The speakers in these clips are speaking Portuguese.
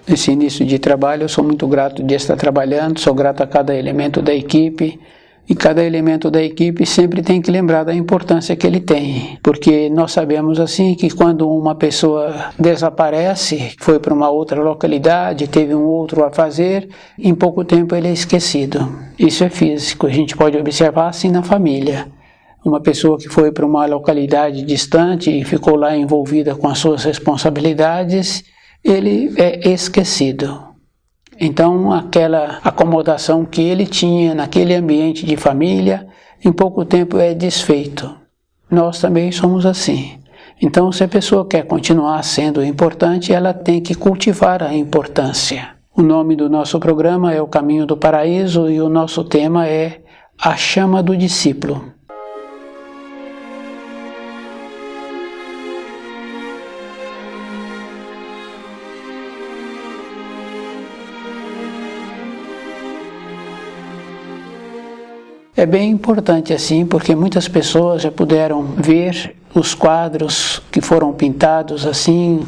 Nesse início de trabalho, eu sou muito grato de estar trabalhando, sou grato a cada elemento da equipe, e cada elemento da equipe sempre tem que lembrar da importância que ele tem, porque nós sabemos assim que quando uma pessoa desaparece, foi para uma outra localidade, teve um outro a fazer, em pouco tempo ele é esquecido. Isso é físico, a gente pode observar assim na família. Uma pessoa que foi para uma localidade distante e ficou lá envolvida com as suas responsabilidades, ele é esquecido. Então, aquela acomodação que ele tinha naquele ambiente de família, em pouco tempo é desfeito. Nós também somos assim. Então, se a pessoa quer continuar sendo importante, ela tem que cultivar a importância. O nome do nosso programa é O Caminho do Paraíso e o nosso tema é A Chama do Discípulo. É bem importante assim, porque muitas pessoas já puderam ver os quadros que foram pintados assim,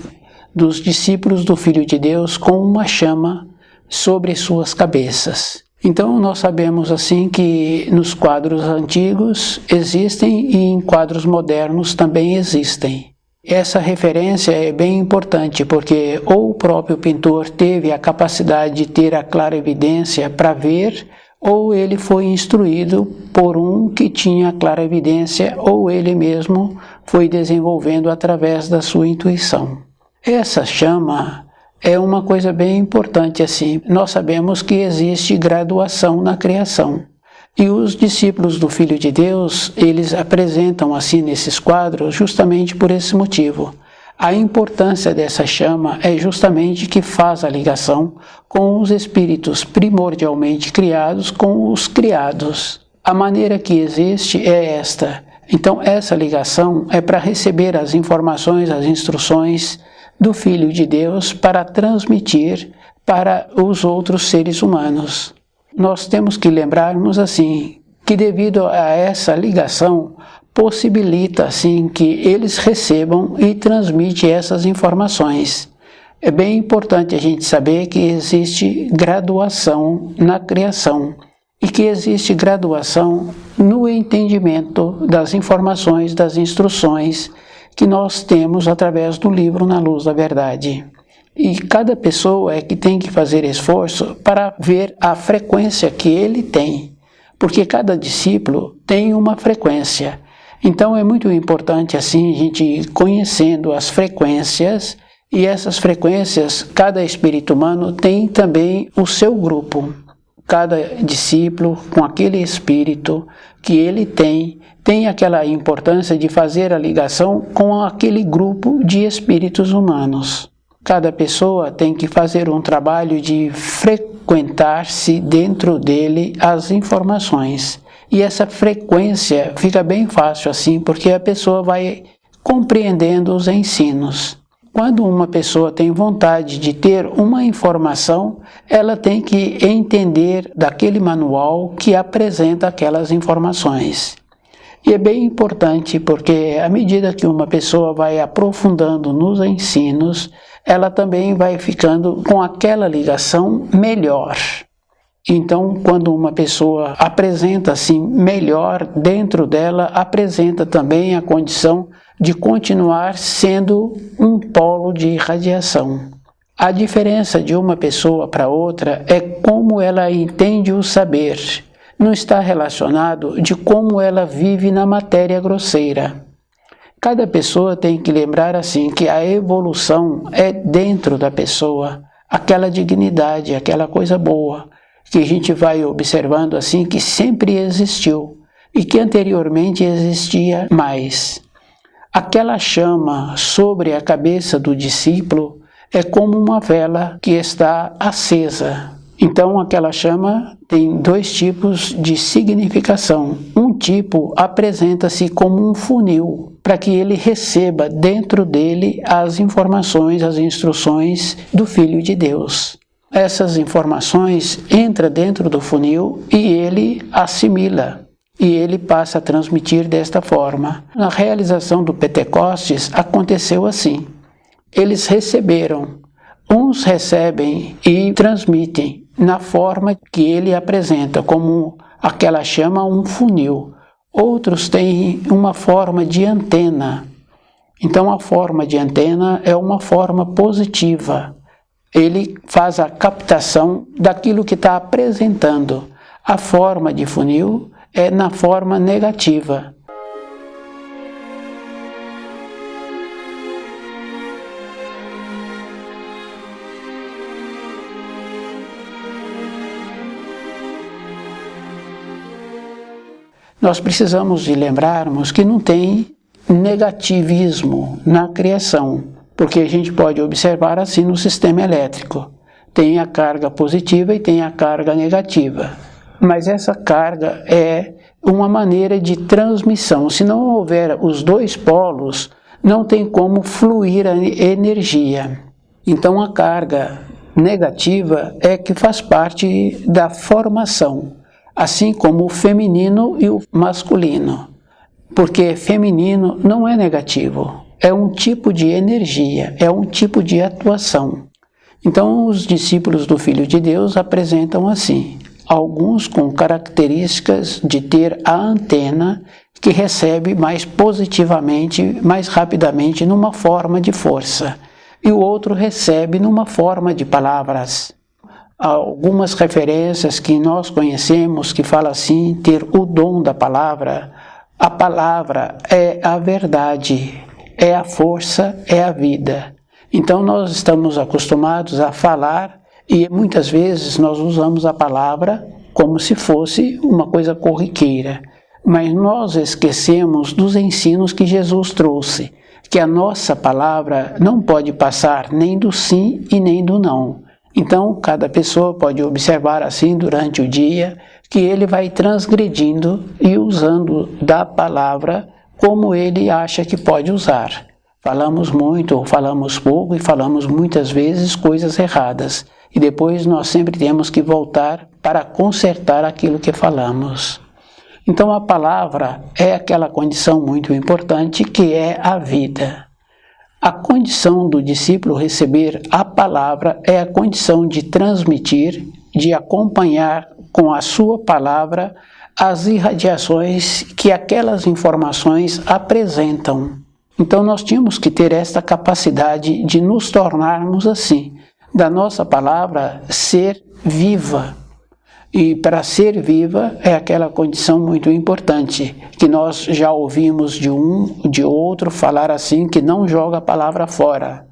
dos discípulos do Filho de Deus com uma chama sobre suas cabeças. Então nós sabemos assim que nos quadros antigos existem e em quadros modernos também existem. Essa referência é bem importante porque ou o próprio pintor teve a capacidade de ter a clarividência para ver, ou ele foi instruído por um que tinha clara evidência, ou ele mesmo foi desenvolvendo através da sua intuição. Essa chama é uma coisa bem importante assim. Nós sabemos que existe graduação na criação. E os discípulos do Filho de Deus, eles apresentam assim nesses quadros justamente por esse motivo. A importância dessa chama é justamente que faz a ligação com os espíritos primordialmente criados com os criados. A maneira que existe é esta. Então essa ligação é para receber as informações, as instruções do Filho de Deus para transmitir para os outros seres humanos. Nós temos que lembrarmos assim, que devido a essa ligação, possibilita assim que eles recebam e transmitem essas informações. É bem importante a gente saber que existe graduação na criação e que existe graduação no entendimento das informações, das instruções que nós temos através do livro Na Luz da Verdade. E cada pessoa é que tem que fazer esforço para ver a frequência que ele tem, porque cada discípulo tem uma frequência. Então é muito importante assim a gente ir conhecendo as frequências, e essas frequências, cada espírito humano tem também o seu grupo. Cada discípulo com aquele espírito que ele tem aquela importância de fazer a ligação com aquele grupo de espíritos humanos. Cada pessoa tem que fazer um trabalho de frequentar-se dentro dele as informações. E essa frequência fica bem fácil assim, porque a pessoa vai compreendendo os ensinos. Quando uma pessoa tem vontade de ter uma informação, ela tem que entender daquele manual que apresenta aquelas informações. E é bem importante porque à medida que uma pessoa vai aprofundando nos ensinos, ela também vai ficando com aquela ligação melhor. Então, quando uma pessoa apresenta assim melhor dentro dela, apresenta também a condição de continuar sendo um polo de radiação. A diferença de uma pessoa para outra é como ela entende o saber. Não está relacionado de como ela vive na matéria grosseira. Cada pessoa tem que lembrar assim que a evolução é dentro da pessoa, aquela dignidade, aquela coisa boa, que a gente vai observando assim que sempre existiu e que anteriormente existia mais. Aquela chama sobre a cabeça do discípulo é como uma vela que está acesa. Então, aquela chama tem dois tipos de significação. Um tipo apresenta-se como um funil, para que ele receba dentro dele as informações, as instruções do Filho de Deus. Essas informações entram dentro do funil e ele assimila, e ele passa a transmitir desta forma. Na realização do Pentecostes aconteceu assim. Eles receberam, uns recebem e transmitem na forma que ele apresenta, como aquela chama um funil. Outros têm uma forma de antena. Então a forma de antena é uma forma positiva. Ele faz a captação daquilo que está apresentando. A forma de funil é na forma negativa. Nós precisamos de lembrarmos que não tem negativismo na criação, porque a gente pode observar assim no sistema elétrico. Tem a carga positiva e tem a carga negativa. Mas essa carga é uma maneira de transmissão. Se não houver os dois polos, não tem como fluir a energia. Então a carga negativa é que faz parte da formação, assim como o feminino e o masculino. Porque feminino não é negativo, é um tipo de energia, é um tipo de atuação. Então os discípulos do Filho de Deus apresentam assim, alguns com características de ter a antena que recebe mais positivamente, mais rapidamente numa forma de força, e o outro recebe numa forma de palavras. Algumas referências que nós conhecemos que falam assim, ter o dom da palavra. A palavra é a verdade, é a força, é a vida. Então nós estamos acostumados a falar e muitas vezes nós usamos a palavra como se fosse uma coisa corriqueira. Mas nós esquecemos dos ensinos que Jesus trouxe, que a nossa palavra não pode passar nem do sim e nem do não. Então, cada pessoa pode observar assim durante o dia que ele vai transgredindo e usando da palavra como ele acha que pode usar. Falamos muito ou falamos pouco e falamos muitas vezes coisas erradas. E depois nós sempre temos que voltar para consertar aquilo que falamos. Então a palavra é aquela condição muito importante que é a vida. A condição do discípulo receber a palavra é a condição de transmitir, de acompanhar com a sua palavra as irradiações que aquelas informações apresentam. Então nós tínhamos que ter esta capacidade de nos tornarmos assim, da nossa palavra ser viva. E para ser viva é aquela condição muito importante, que nós já ouvimos de um, de outro falar assim, que não joga a palavra fora.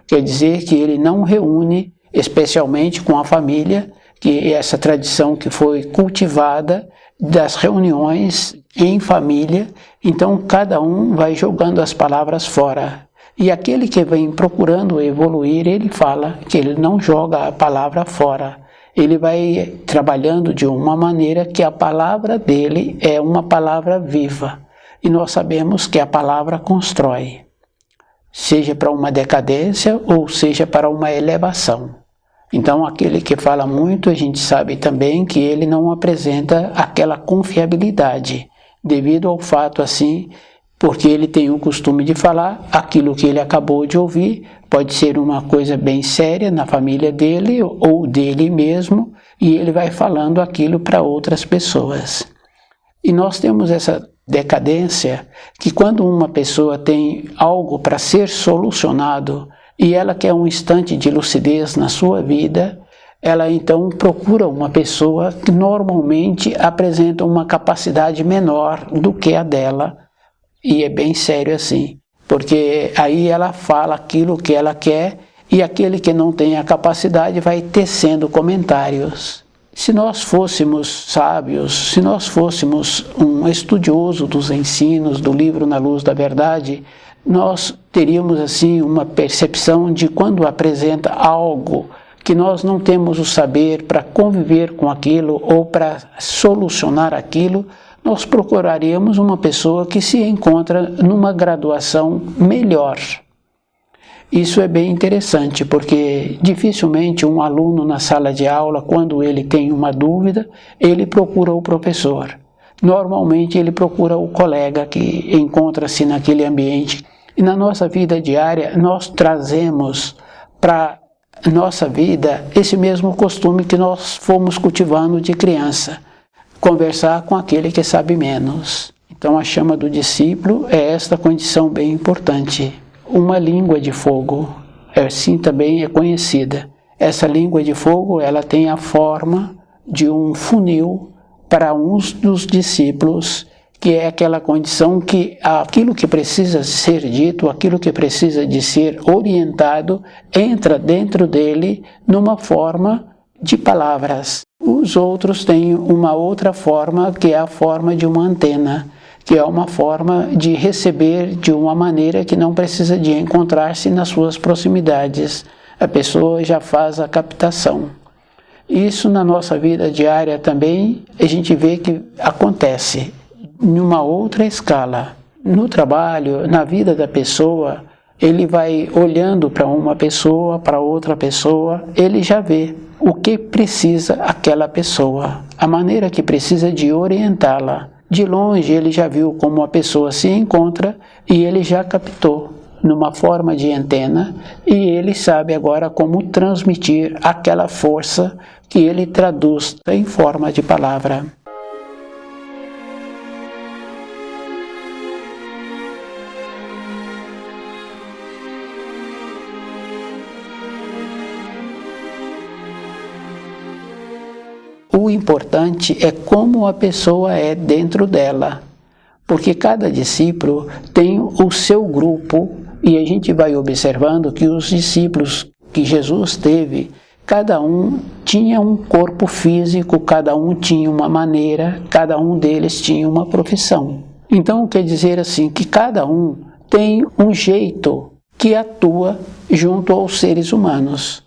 Quer dizer que ele não reúne, especialmente com a família, que é essa tradição que foi cultivada das reuniões em família, então cada um vai jogando as palavras fora. E aquele que vem procurando evoluir, ele fala que ele não joga a palavra fora. Ele vai trabalhando de uma maneira que a palavra dele é uma palavra viva. E nós sabemos que a palavra constrói, seja para uma decadência ou seja para uma elevação. Então aquele que fala muito, a gente sabe também que ele não apresenta aquela confiabilidade, devido ao fato assim, porque ele tem o costume de falar aquilo que ele acabou de ouvir, pode ser uma coisa bem séria na família dele ou dele mesmo, e ele vai falando aquilo para outras pessoas. E nós temos essa decadência que quando uma pessoa tem algo para ser solucionado e ela quer um instante de lucidez na sua vida, ela então procura uma pessoa que normalmente apresenta uma capacidade menor do que a dela, e é bem sério assim, porque aí ela fala aquilo que ela quer e aquele que não tem a capacidade vai tecendo comentários. Se nós fôssemos sábios, se nós fôssemos um estudioso dos ensinos do livro Na Luz da Verdade, nós teríamos assim uma percepção de quando apresenta algo que nós não temos o saber para conviver com aquilo ou para solucionar aquilo, nós procuraríamos uma pessoa que se encontra numa graduação melhor. Isso é bem interessante, porque dificilmente um aluno na sala de aula, quando ele tem uma dúvida, ele procura o professor. Normalmente ele procura o colega que encontra-se naquele ambiente. E na nossa vida diária, nós trazemos para nossa vida esse mesmo costume que nós fomos cultivando de criança. Conversar com aquele que sabe menos. Então a chama do discípulo é esta condição bem importante. Uma língua de fogo, assim também é conhecida. Essa língua de fogo, ela tem a forma de um funil para uns dos discípulos, que é aquela condição que aquilo que precisa ser dito, aquilo que precisa de ser orientado, entra dentro dele numa forma de palavras. Os outros têm uma outra forma, que é a forma de uma antena, que é uma forma de receber de uma maneira que não precisa de encontrar-se nas suas proximidades. A pessoa já faz a captação. Isso na nossa vida diária também a gente vê que acontece numa outra escala. No trabalho, na vida da pessoa, ele vai olhando para uma pessoa, para outra pessoa, ele já vê o que precisa aquela pessoa, a maneira que precisa de orientá-la. De longe ele já viu como a pessoa se encontra e ele já captou numa forma de antena e ele sabe agora como transmitir aquela força que ele traduz em forma de palavra. O importante é como a pessoa é dentro dela, porque cada discípulo tem o seu grupo e a gente vai observando que os discípulos que Jesus teve, cada um tinha um corpo físico, cada um tinha uma maneira, cada um deles tinha uma profissão. Então quer dizer assim que cada um tem um jeito que atua junto aos seres humanos.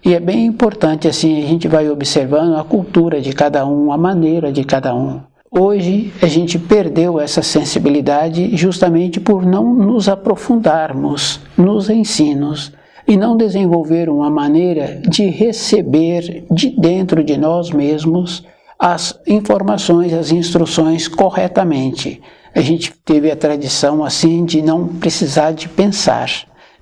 E é bem importante assim, a gente vai observando a cultura de cada um, a maneira de cada um. Hoje a gente perdeu essa sensibilidade justamente por não nos aprofundarmos nos ensinos e não desenvolver uma maneira de receber de dentro de nós mesmos as informações, as instruções corretamente. A gente teve a tradição assim de não precisar de pensar.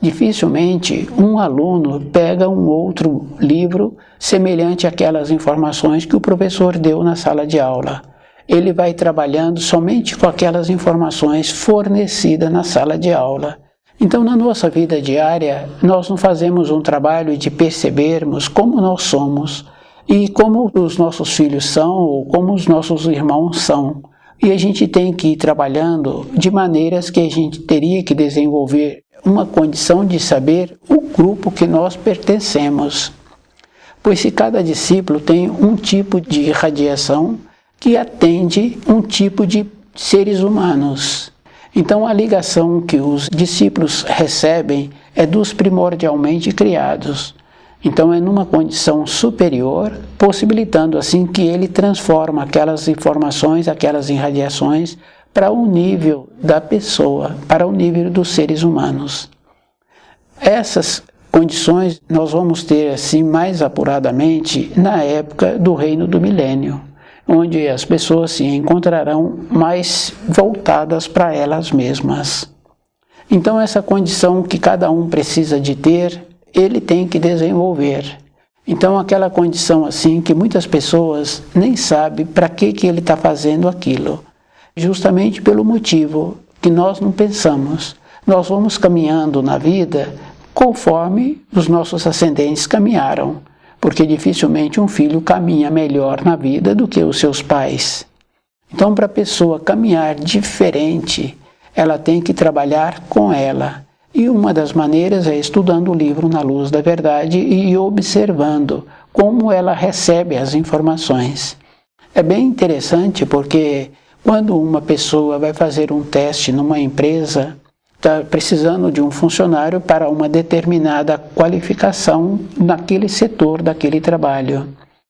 Dificilmente um aluno pega um outro livro semelhante àquelas informações que o professor deu na sala de aula. Ele vai trabalhando somente com aquelas informações fornecidas na sala de aula. Então, na nossa vida diária, nós não fazemos um trabalho de percebermos como nós somos e como os nossos filhos são ou como os nossos irmãos são. E a gente tem que ir trabalhando de maneiras que a gente teria que desenvolver uma condição de saber o grupo que nós pertencemos. Pois se cada discípulo tem um tipo de radiação que atende um tipo de seres humanos. Então a ligação que os discípulos recebem é dos primordialmente criados. Então é numa condição superior, possibilitando assim que ele transforma aquelas informações, aquelas irradiações para o nível da pessoa, para o nível dos seres humanos. Essas condições nós vamos ter assim mais apuradamente na época do reino do milênio, onde as pessoas se encontrarão mais voltadas para elas mesmas. Então essa condição que cada um precisa de ter, ele tem que desenvolver. Então aquela condição assim que muitas pessoas nem sabem para que ele está fazendo aquilo. Justamente pelo motivo que nós não pensamos. Nós vamos caminhando na vida conforme os nossos ascendentes caminharam, porque dificilmente um filho caminha melhor na vida do que os seus pais. Então, para a pessoa caminhar diferente, ela tem que trabalhar com ela. E uma das maneiras é estudando o livro Na Luz da Verdade e observando como ela recebe as informações. É bem interessante porque quando uma pessoa vai fazer um teste numa empresa, está precisando de um funcionário para uma determinada qualificação naquele setor, daquele trabalho.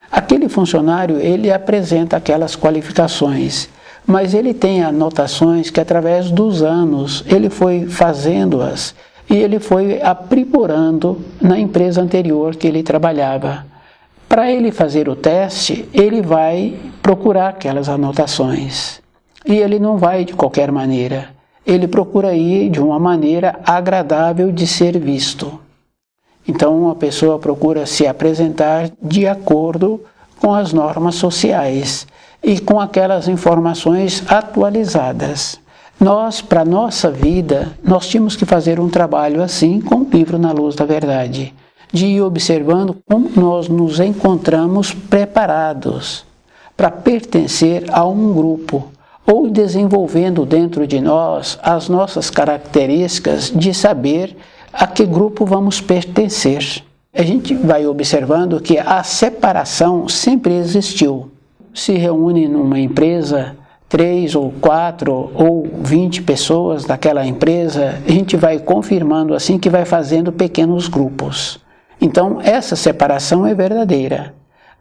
Aquele funcionário, ele apresenta aquelas qualificações, mas ele tem anotações que através dos anos ele foi fazendo-as e ele foi aprimorando na empresa anterior que ele trabalhava. Para ele fazer o teste, ele vai procurar aquelas anotações. E ele não vai de qualquer maneira. Ele procura ir de uma maneira agradável de ser visto. Então, a pessoa procura se apresentar de acordo com as normas sociais e com aquelas informações atualizadas. Nós, para a nossa vida, nós tínhamos que fazer um trabalho assim com o livro Na Luz da Verdade, de ir observando como nós nos encontramos preparados para pertencer a um grupo, ou desenvolvendo dentro de nós as nossas características de saber a que grupo vamos pertencer. A gente vai observando que a separação sempre existiu. Se reúne numa empresa 3 ou 4 ou 20 pessoas daquela empresa, a gente vai confirmando assim que vai fazendo pequenos grupos. Então, essa separação é verdadeira.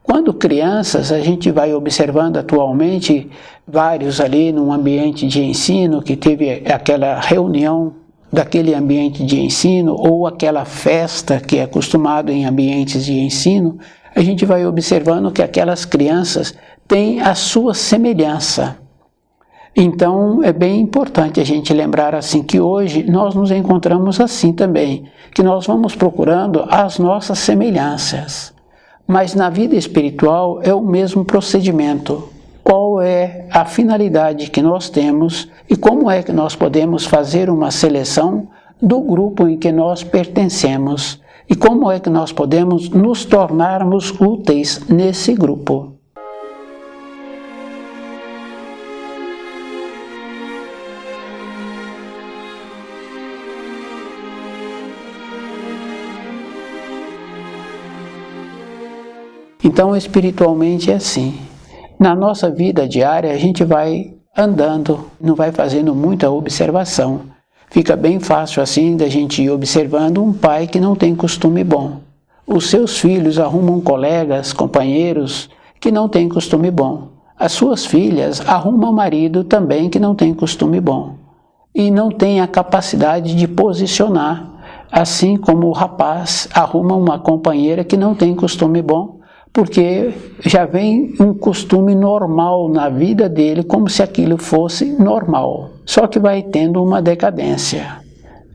Quando crianças, a gente vai observando atualmente vários ali num ambiente de ensino, que teve aquela reunião daquele ambiente de ensino, ou aquela festa que é acostumado em ambientes de ensino, a gente vai observando que aquelas crianças têm a sua semelhança. Então, é bem importante a gente lembrar assim que hoje nós nos encontramos assim também, que nós vamos procurando as nossas semelhanças. Mas na vida espiritual é o mesmo procedimento. Qual é a finalidade que nós temos e como é que nós podemos fazer uma seleção do grupo em que nós pertencemos e como é que nós podemos nos tornarmos úteis nesse grupo. Então, espiritualmente é assim. Na nossa vida diária, a gente vai andando, não vai fazendo muita observação. Fica bem fácil assim da gente ir observando um pai que não tem costume bom. Os seus filhos arrumam colegas, companheiros que não têm costume bom. As suas filhas arrumam marido também que não tem costume bom. E não tem a capacidade de posicionar, assim como o rapaz arruma uma companheira que não tem costume bom, porque já vem um costume normal na vida dele, como se aquilo fosse normal. Só que vai tendo uma decadência.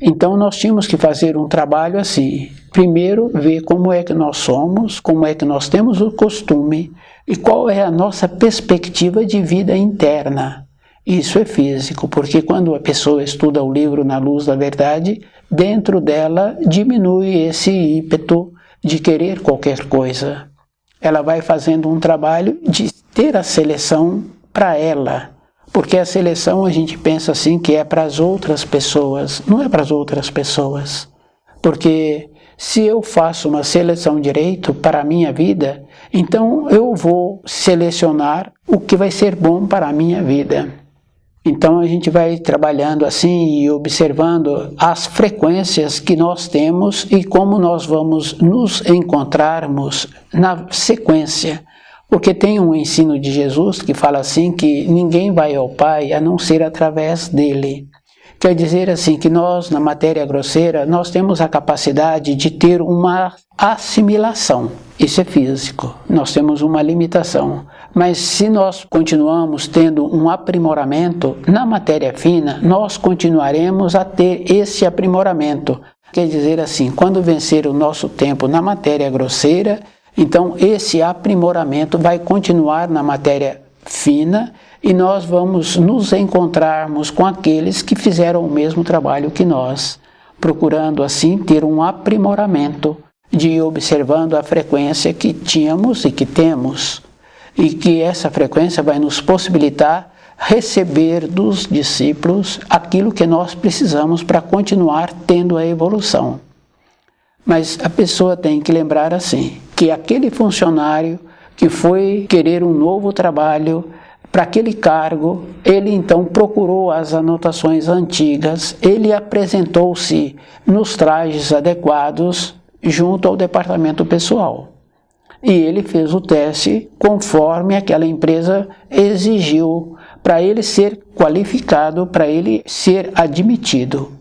Então nós tínhamos que fazer um trabalho assim. Primeiro, ver como é que nós somos, como é que nós temos o costume e qual é a nossa perspectiva de vida interna. Isso é físico, porque quando a pessoa estuda o livro Na Luz da Verdade, dentro dela diminui esse ímpeto de querer qualquer coisa. Ela vai fazendo um trabalho de ter a seleção para ela, porque a seleção a gente pensa assim que é para as outras pessoas, não é para as outras pessoas, porque se eu faço uma seleção direito para a minha vida, então eu vou selecionar o que vai ser bom para a minha vida. Então a gente vai trabalhando assim e observando as frequências que nós temos e como nós vamos nos encontrarmos na sequência. Porque tem um ensino de Jesus que fala assim que ninguém vai ao Pai a não ser através dele. Quer dizer assim que nós, na matéria grosseira, nós temos a capacidade de ter uma assimilação. Isso é físico, nós temos uma limitação. Mas se nós continuamos tendo um aprimoramento na matéria fina, nós continuaremos a ter esse aprimoramento. Quer dizer assim, quando vencer o nosso tempo na matéria grosseira, então esse aprimoramento vai continuar na matéria fina e nós vamos nos encontrarmos com aqueles que fizeram o mesmo trabalho que nós, procurando assim ter um aprimoramento de ir observando a frequência que tínhamos e que temos, e que essa frequência vai nos possibilitar receber dos discípulos aquilo que nós precisamos para continuar tendo a evolução. Mas a pessoa tem que lembrar assim, que aquele funcionário que foi querer um novo trabalho para aquele cargo, ele então procurou as anotações antigas, ele apresentou-se nos trajes adequados junto ao departamento pessoal. E ele fez o teste conforme aquela empresa exigiu para ele ser qualificado, para ele ser admitido.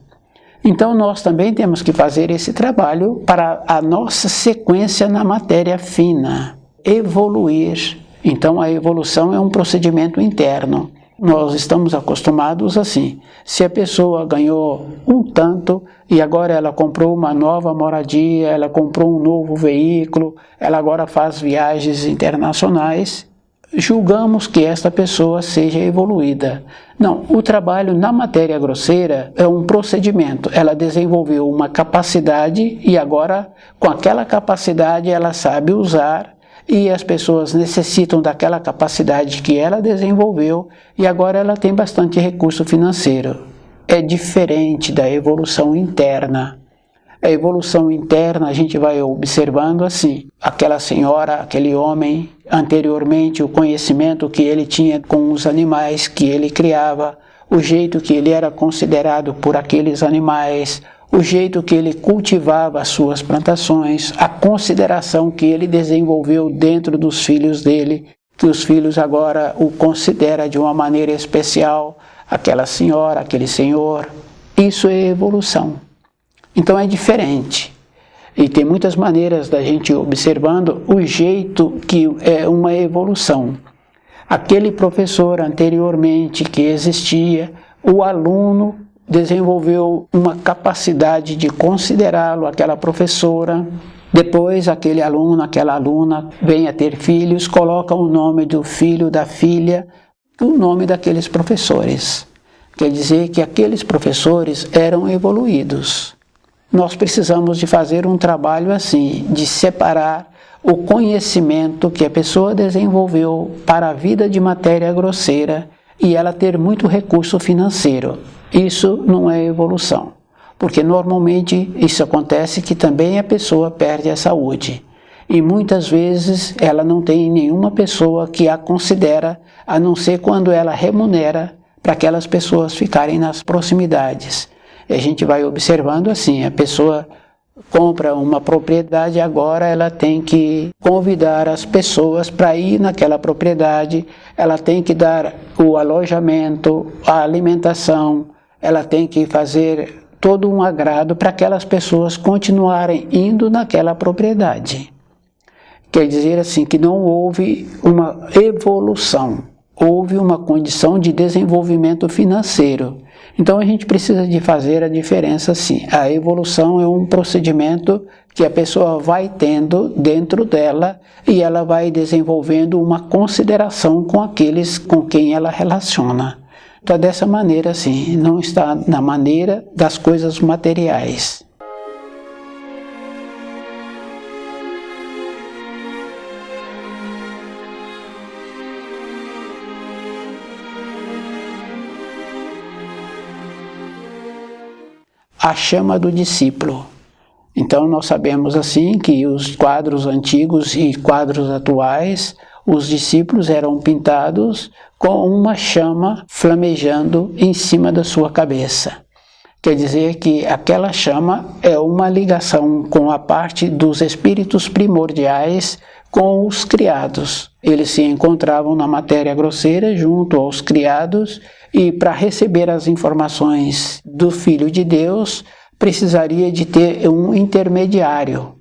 Então nós também temos que fazer esse trabalho para a nossa sequência na matéria fina, evoluir. Então a evolução é um procedimento interno. Nós estamos acostumados assim. Se a pessoa ganhou um tanto e agora ela comprou uma nova moradia, ela comprou um novo veículo, ela agora faz viagens internacionais, julgamos que esta pessoa seja evoluída. Não, o trabalho na matéria grosseira é um procedimento. Ela desenvolveu uma capacidade e agora, com aquela capacidade, ela sabe usar e as pessoas necessitam daquela capacidade que ela desenvolveu e agora ela tem bastante recurso financeiro. É diferente da evolução interna. A evolução interna a gente vai observando assim, aquela senhora, aquele homem, anteriormente o conhecimento que ele tinha com os animais que ele criava, o jeito que ele era considerado por aqueles animais, o jeito que ele cultivava as suas plantações, a consideração que ele desenvolveu dentro dos filhos dele, que os filhos agora o consideram de uma maneira especial, aquela senhora, aquele senhor. Isso é evolução. Então é diferente. E tem muitas maneiras da gente observando o jeito que é uma evolução. Aquele professor anteriormente que existia, o aluno desenvolveu uma capacidade de considerá-lo, aquela professora. Depois, aquele aluno, aquela aluna vem a ter filhos, coloca o nome do filho, da filha, o nome daqueles professores. Quer dizer que aqueles professores eram evoluídos. Nós precisamos de fazer um trabalho assim, de separar o conhecimento que a pessoa desenvolveu para a vida de matéria grosseira e ela ter muito recurso financeiro. Isso não é evolução, porque normalmente isso acontece que também a pessoa perde a saúde. E muitas vezes ela não tem nenhuma pessoa que a considera, a não ser quando ela remunera para aquelas pessoas ficarem nas proximidades. E a gente vai observando assim, a pessoa compra uma propriedade, agora ela tem que convidar as pessoas para ir naquela propriedade, ela tem que dar o alojamento, a alimentação, ela tem que fazer todo um agrado para aquelas pessoas continuarem indo naquela propriedade. Quer dizer assim que não houve uma evolução, houve uma condição de desenvolvimento financeiro. Então a gente precisa de fazer a diferença assim. A evolução é um procedimento que a pessoa vai tendo dentro dela e ela vai desenvolvendo uma consideração com aqueles com quem ela relaciona. Então dessa maneira assim, não está na maneira das coisas materiais. A chama do discípulo. Então nós sabemos assim que os quadros antigos e quadros atuais, os discípulos eram pintados com uma chama flamejando em cima da sua cabeça. Quer dizer que aquela chama é uma ligação com a parte dos espíritos primordiais com os criados. Eles se encontravam na matéria grosseira junto aos criados e para receber as informações do Filho de Deus precisaria de ter um intermediário.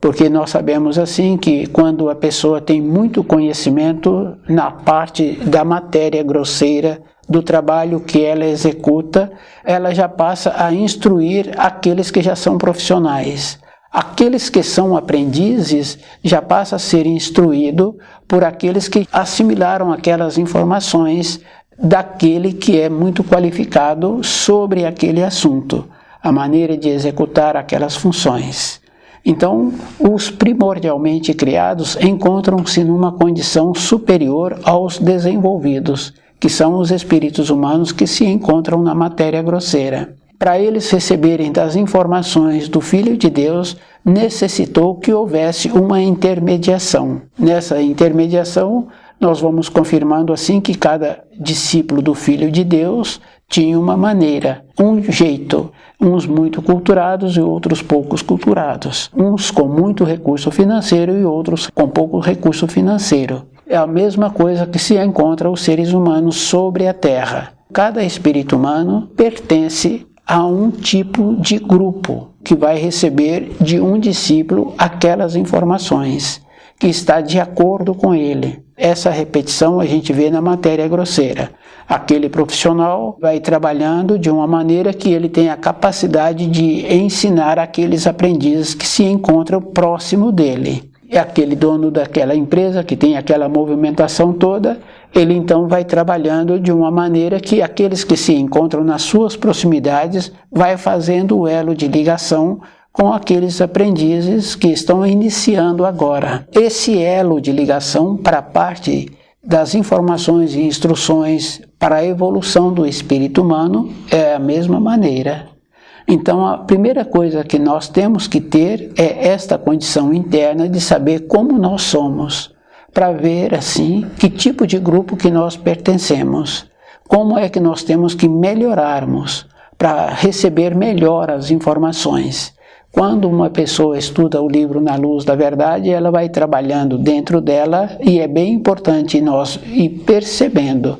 Porque nós sabemos assim que quando a pessoa tem muito conhecimento na parte da matéria grosseira, do trabalho que ela executa, ela já passa a instruir aqueles que já são profissionais. Aqueles que são aprendizes já passa a ser instruído por aqueles que assimilaram aquelas informações daquele que é muito qualificado sobre aquele assunto, a maneira de executar aquelas funções. Então, os primordialmente criados encontram-se numa condição superior aos desenvolvidos, que são os espíritos humanos que se encontram na matéria grosseira. Para eles receberem das informações do Filho de Deus, necessitou que houvesse uma intermediação. Nessa intermediação, nós vamos confirmando assim que cada discípulo do Filho de Deus tinha uma maneira, um jeito, uns muito culturados e outros poucos culturados, uns com muito recurso financeiro e outros com pouco recurso financeiro. É a mesma coisa que se encontra os seres humanos sobre a Terra. Cada espírito humano pertence a um tipo de grupo que vai receber de um discípulo aquelas informações que está de acordo com ele. Essa repetição a gente vê na matéria grosseira. Aquele profissional vai trabalhando de uma maneira que ele tem a capacidade de ensinar aqueles aprendizes que se encontram próximo dele. É aquele dono daquela empresa que tem aquela movimentação toda, ele então vai trabalhando de uma maneira que aqueles que se encontram nas suas proximidades vai fazendo o elo de ligação com aqueles aprendizes que estão iniciando agora. Esse elo de ligação para a parte das informações e instruções para a evolução do espírito humano é a mesma maneira. Então, a primeira coisa que nós temos que ter é esta condição interna de saber como nós somos, para ver, assim, que tipo de grupo que nós pertencemos, como é que nós temos que melhorarmos para receber melhor as informações. Quando uma pessoa estuda o livro Na Luz da Verdade, ela vai trabalhando dentro dela e é bem importante nós ir percebendo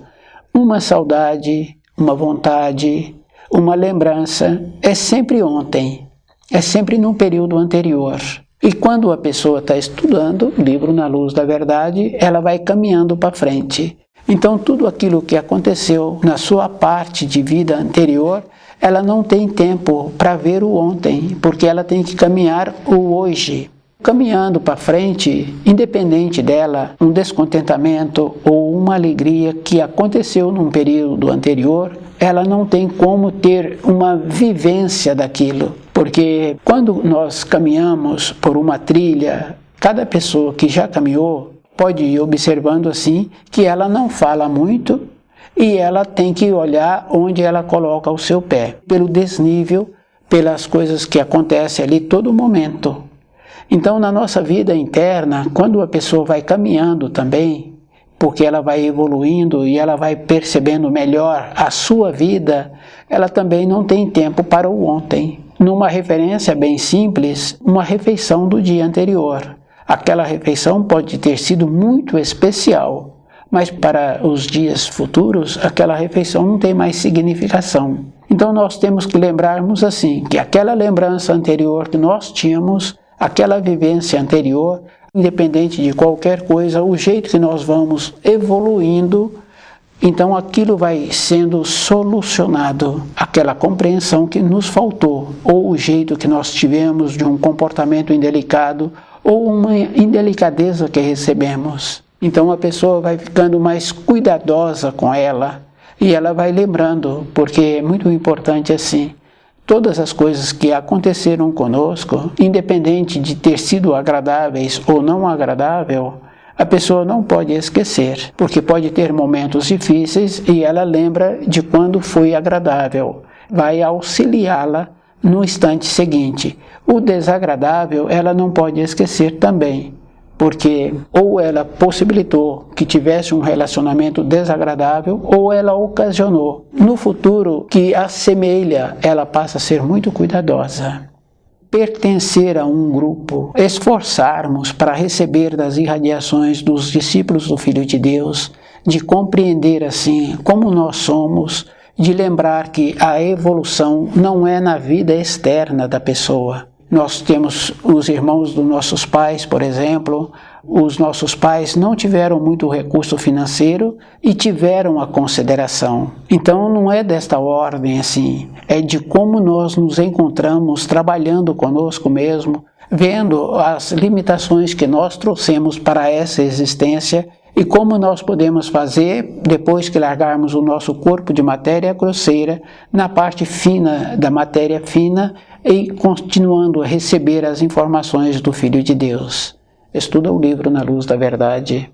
uma saudade, uma vontade, uma lembrança, é sempre ontem, é sempre num período anterior. E quando a pessoa está estudando o livro Na Luz da Verdade, ela vai caminhando para frente. Então tudo aquilo que aconteceu na sua parte de vida anterior, ela não tem tempo para ver o ontem, porque ela tem que caminhar o hoje. Caminhando para frente, independente dela, um descontentamento ou uma alegria que aconteceu num período anterior, ela não tem como ter uma vivência daquilo. Porque quando nós caminhamos por uma trilha, cada pessoa que já caminhou pode ir observando assim que ela não fala muito e ela tem que olhar onde ela coloca o seu pé, pelo desnível, pelas coisas que acontecem ali todo momento. Então, na nossa vida interna, quando a pessoa vai caminhando também, porque ela vai evoluindo e ela vai percebendo melhor a sua vida, ela também não tem tempo para o ontem. Numa referência bem simples, uma refeição do dia anterior. Aquela refeição pode ter sido muito especial, mas para os dias futuros, aquela refeição não tem mais significação. Então nós temos que lembrarmos assim, que aquela lembrança anterior que nós tínhamos, aquela vivência anterior, independente de qualquer coisa, o jeito que nós vamos evoluindo, então aquilo vai sendo solucionado, aquela compreensão que nos faltou, ou o jeito que nós tivemos de um comportamento indelicado, ou uma indelicadeza que recebemos. Então a pessoa vai ficando mais cuidadosa com ela, e ela vai lembrando, porque é muito importante assim, todas as coisas que aconteceram conosco, independente de ter sido agradáveis ou não agradáveis, a pessoa não pode esquecer, porque pode ter momentos difíceis e ela lembra de quando foi agradável, vai auxiliá-la no instante seguinte. O desagradável ela não pode esquecer também, porque ou ela possibilitou que tivesse um relacionamento desagradável ou ela ocasionou no futuro que assemelha, ela passa a ser muito cuidadosa. Pertencer a um grupo, esforçarmos para receber das irradiações dos discípulos do Filho de Deus, de compreender assim como nós somos, de lembrar que a evolução não é na vida externa da pessoa. Nós temos os irmãos dos nossos pais, por exemplo, os nossos pais não tiveram muito recurso financeiro e tiveram a consideração. Então não é desta ordem assim, é de como nós nos encontramos trabalhando conosco mesmo, vendo as limitações que nós trouxemos para essa existência e como nós podemos fazer depois que largarmos o nosso corpo de matéria grosseira na parte fina da matéria fina e continuando a receber as informações do Filho de Deus. Estuda o livro Na Luz da Verdade.